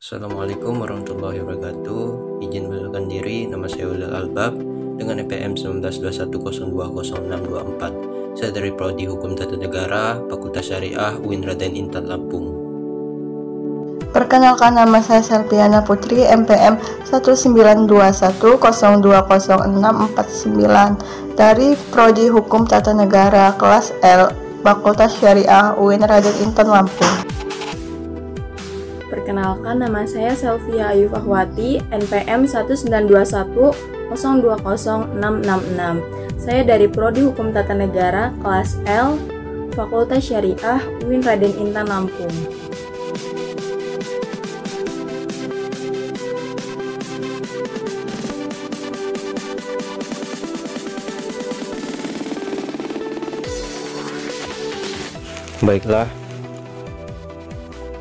Assalamualaikum warahmatullahi wabarakatuh. Izin mengenalkan diri, nama saya Ulil Albab dengan NPM 1921020624. Saya dari Prodi Hukum Tata Negara, Fakultas Syariah UIN Raden Intan Lampung. Perkenalkan, nama saya Selviana Putri, NPM 1921020649 dari Prodi Hukum Tata Negara kelas L, Fakultas Syariah UIN Raden Intan Lampung. Perkenalkan, nama saya Selvia Ayu Fahwati, NPM 1921020666. Saya dari Prodi Hukum Tata Negara kelas L, Fakultas Syariah UIN Raden Intan Lampung. Baiklah,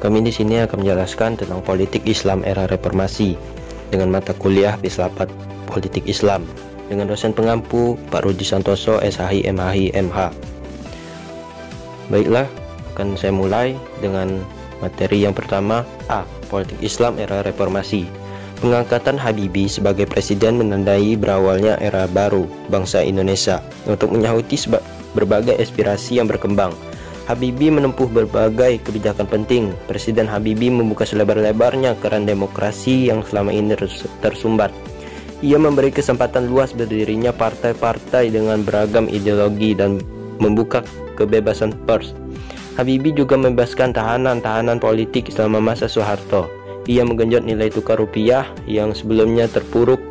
kami di sini akan menjelaskan tentang politik Islam era reformasi dengan mata kuliah Filsafat Politik Islam dengan dosen pengampu Pak Rudi Santoso, SHI, MHI, MH. Baiklah, akan saya mulai dengan materi yang pertama. A. Politik Islam era reformasi. Pengangkatan Habibie sebagai presiden menandai berawalnya era baru bangsa Indonesia untuk menyahuti berbagai aspirasi yang berkembang. Habibie menempuh berbagai kebijakan penting. Presiden Habibie membuka selebar-lebarnya keran demokrasi yang selama ini tersumbat. Ia memberi kesempatan luas berdirinya partai-partai dengan beragam ideologi dan membuka kebebasan pers. Habibie juga membebaskan tahanan-tahanan politik selama masa Soeharto. Ia menggenjot nilai tukar rupiah yang sebelumnya terpuruk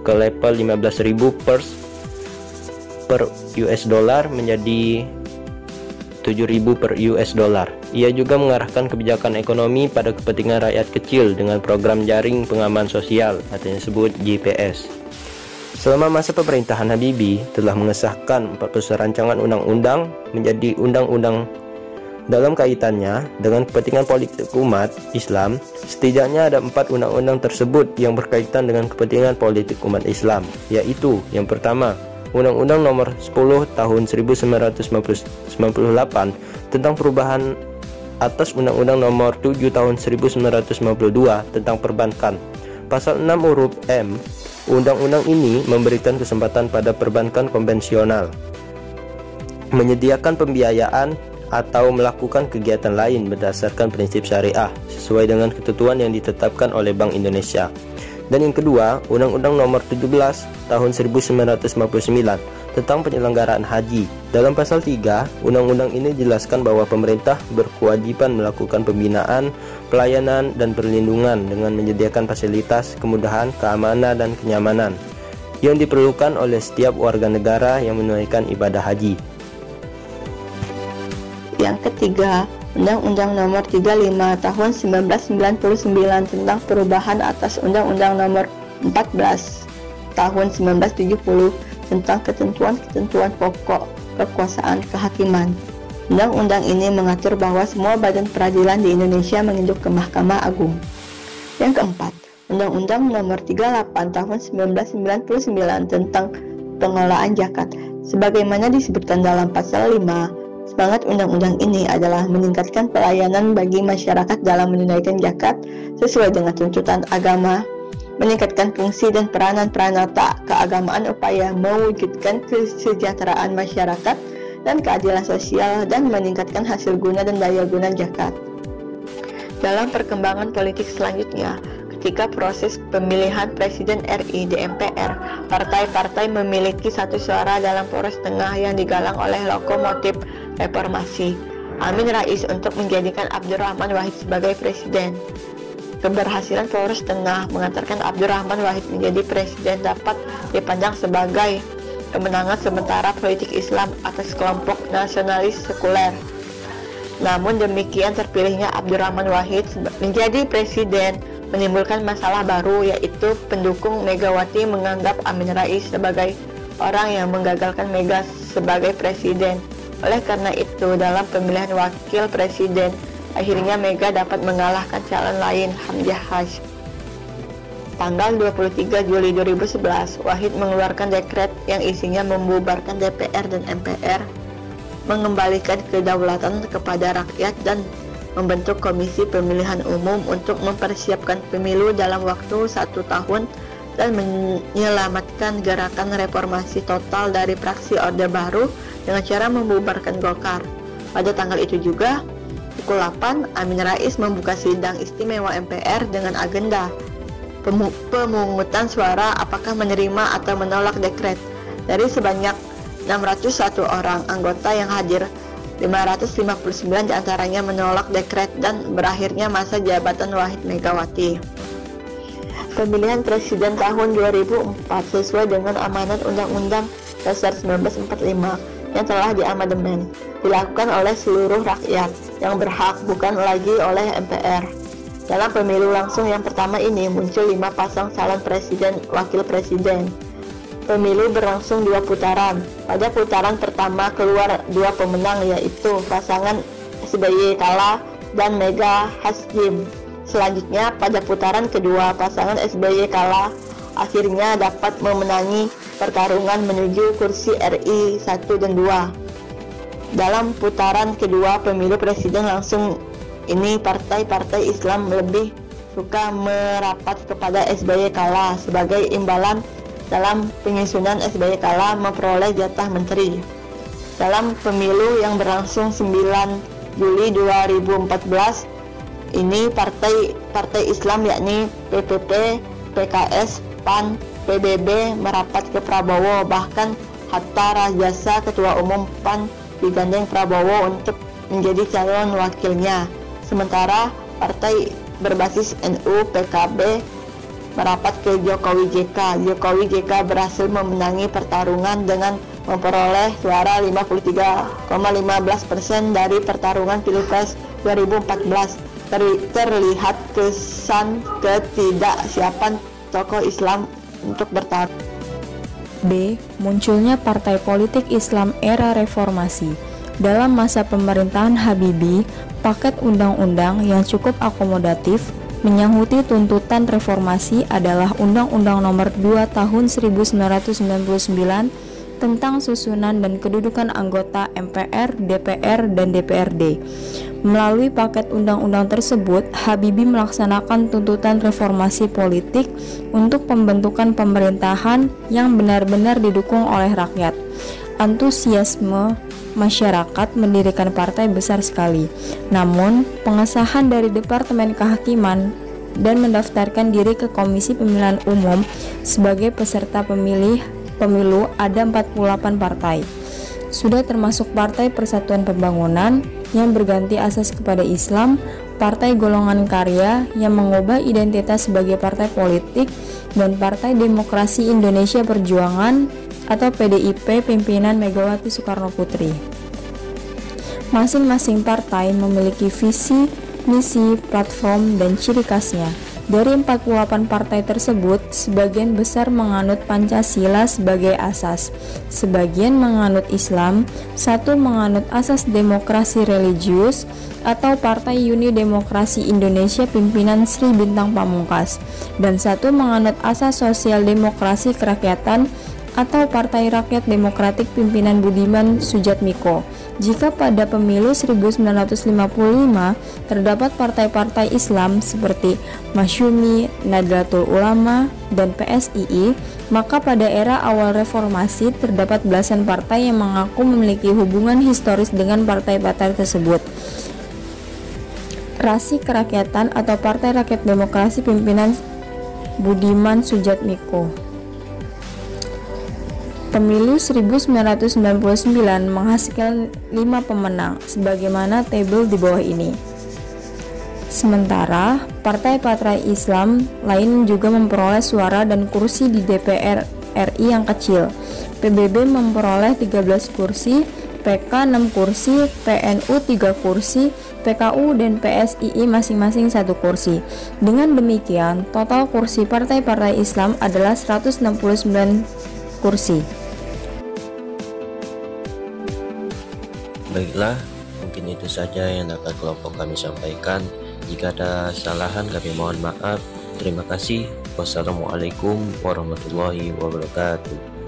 ke level 15.000 per US dollar menjadi 7.000 per US dollar. Ia juga mengarahkan kebijakan ekonomi pada kepentingan rakyat kecil dengan program jaring pengaman sosial atau yang disebut JPS. Selama masa pemerintahan Habibie telah mengesahkan 41 rancangan undang-undang menjadi undang-undang. Dalam kaitannya dengan kepentingan politik umat Islam, setidaknya ada 4 undang-undang tersebut yang berkaitan dengan kepentingan politik umat Islam, yaitu yang pertama, Undang-Undang Nomor 10 Tahun 1998 tentang perubahan atas Undang-Undang Nomor 7 Tahun 1992 tentang perbankan. Pasal 6 huruf M, undang-undang ini memberikan kesempatan pada perbankan konvensional menyediakan pembiayaan atau melakukan kegiatan lain berdasarkan prinsip syariah sesuai dengan ketentuan yang ditetapkan oleh Bank Indonesia. Dan yang kedua, Undang-Undang Nomor 17 Tahun 1959 tentang penyelenggaraan haji. Dalam pasal 3, undang-undang ini dijelaskan bahwa pemerintah berkewajiban melakukan pembinaan, pelayanan, dan perlindungan dengan menyediakan fasilitas, kemudahan, keamanan, dan kenyamanan yang diperlukan oleh setiap warga negara yang menunaikan ibadah haji. Yang ketiga, Undang-Undang Nomor 35 Tahun 1999 tentang perubahan atas Undang-Undang Nomor 14 Tahun 1970 tentang ketentuan-ketentuan pokok kekuasaan kehakiman. Undang-undang ini mengatur bahwa semua badan peradilan di Indonesia menunduk ke Mahkamah Agung. Yang keempat, Undang-Undang Nomor 38 Tahun 1999 tentang pengelolaan zakat. Sebagaimana disebutkan dalam pasal 5, semangat undang-undang ini adalah meningkatkan pelayanan bagi masyarakat dalam menunaikan zakat sesuai dengan tuntutan agama, meningkatkan fungsi dan peranan-peranan keagamaan upaya mewujudkan kesejahteraan masyarakat dan keadilan sosial, dan meningkatkan hasil guna dan daya guna zakat. Dalam perkembangan politik selanjutnya, ketika proses pemilihan Presiden RI di MPR, partai-partai memiliki satu suara dalam poros tengah yang digalang oleh lokomotif reformasi, Amin Rais, untuk menjadikan Abdurrahman Wahid sebagai presiden. Keberhasilan poros tengah mengantarkan Abdurrahman Wahid menjadi presiden dapat dipandang sebagai kemenangan sementara politik Islam atas kelompok nasionalis sekuler. Namun demikian, terpilihnya Abdurrahman Wahid menjadi presiden menimbulkan masalah baru, yaitu pendukung Megawati menganggap Amin Rais sebagai orang yang menggagalkan Mega sebagai presiden. Oleh karena itu, dalam pemilihan wakil presiden, akhirnya Mega dapat mengalahkan calon lain, Hamzah Hashim. Tanggal 23 Juli 2011, Wahid mengeluarkan dekret yang isinya membubarkan DPR dan MPR, mengembalikan kedaulatan kepada rakyat, dan membentuk komisi pemilihan umum untuk mempersiapkan pemilu dalam waktu 1 tahun dan menyelamatkan gerakan reformasi total dari fraksi Orde Baru dengan cara membubarkan Golkar. Pada tanggal itu juga, pukul 8, Amin Rais membuka sidang istimewa MPR dengan agenda pemungutan suara apakah menerima atau menolak dekret. Dari sebanyak 601 orang anggota yang hadir, 559 diantaranya menolak dekret dan berakhirnya masa jabatan Wahid Megawati. Pemilihan presiden tahun 2004 sesuai dengan amanat Undang-Undang Dasar 1945 yang telah diamandemen dilakukan oleh seluruh rakyat yang berhak, bukan lagi oleh MPR. Dalam pemilu langsung yang pertama ini muncul 5 pasang calon presiden wakil presiden. Pemilu berlangsung 2 putaran. Pada putaran pertama keluar 2 pemenang, yaitu pasangan SBY Kala dan Mega Hashim. Selanjutnya pada putaran kedua pasangan SBY Kala akhirnya dapat memenangi pertarungan menuju kursi RI 1 dan 2. Dalam putaran kedua pemilu presiden langsung ini partai-partai Islam lebih suka merapat kepada SBY Kala sebagai imbalan dalam penyusunan SBY Kala memperoleh jatah menteri. Dalam pemilu yang berlangsung 9 Juli 2014 ini partai Islam yakni PPP, PKS, PAN, PBB merapat ke Prabowo, bahkan Hatta Rajasa ketua umum PAN digandeng Prabowo untuk menjadi calon wakilnya. Sementara partai berbasis NU PKB merapat ke Jokowi JK. Jokowi JK berhasil memenangi pertarungan dengan memperoleh suara 53,15% dari pertarungan Pilpres 2014. Terlihat kesan ketidaksiapan tokoh Islam untuk bertarung. B. Munculnya partai politik Islam era reformasi. Dalam masa pemerintahan Habibie, paket undang-undang yang cukup akomodatif menyanghuti tuntutan reformasi adalah Undang-Undang Nomor 2 Tahun 1999 tentang susunan dan kedudukan anggota MPR, DPR, dan DPRD. Melalui paket undang-undang tersebut, Habibie melaksanakan tuntutan reformasi politik untuk pembentukan pemerintahan yang benar-benar didukung oleh rakyat. Antusiasme masyarakat mendirikan partai besar sekali. Namun, pengesahan dari Departemen Kehakiman dan mendaftarkan diri ke Komisi Pemilihan Umum sebagai peserta pemilu ada 48 partai. Sudah termasuk Partai Persatuan Pembangunan yang berganti asas kepada Islam, Partai Golongan Karya yang mengubah identitas sebagai partai politik, dan Partai Demokrasi Indonesia Perjuangan atau PDIP pimpinan Megawati Soekarno Putri. Masing-masing partai memiliki visi, misi, platform, dan ciri khasnya. Dari 48 partai tersebut, sebagian besar menganut Pancasila sebagai asas, sebagian menganut Islam, satu menganut asas demokrasi religius atau Partai Uni Demokrasi Indonesia pimpinan Sri Bintang Pamungkas, dan satu menganut asas sosial demokrasi kerakyatan atau Partai Rakyat Demokratik pimpinan Budiman Sujatmiko. Jika pada pemilu 1955 terdapat partai-partai Islam seperti Masyumi, Nahdlatul Ulama, dan PSII, maka pada era awal reformasi terdapat belasan partai yang mengaku memiliki hubungan historis dengan partai-partai tersebut. Rasi Kerakyatan atau Partai Rakyat Demokrasi pimpinan Budiman Sujatmiko. Pemilu 1999 menghasilkan 5 pemenang, sebagaimana tabel di bawah ini. Sementara, partai-partai Islam lain juga memperoleh suara dan kursi di DPR RI yang kecil. PBB memperoleh 13 kursi, PK 6 kursi, PNU 3 kursi, PKU dan PSII masing-masing 1 kursi. Dengan demikian, total kursi partai-partai Islam adalah 169 kursi. Baiklah, mungkin itu saja yang dapat kelompok kami sampaikan. Jika ada kesalahan kami mohon maaf. Terima kasih. Wassalamualaikum warahmatullahi wabarakatuh.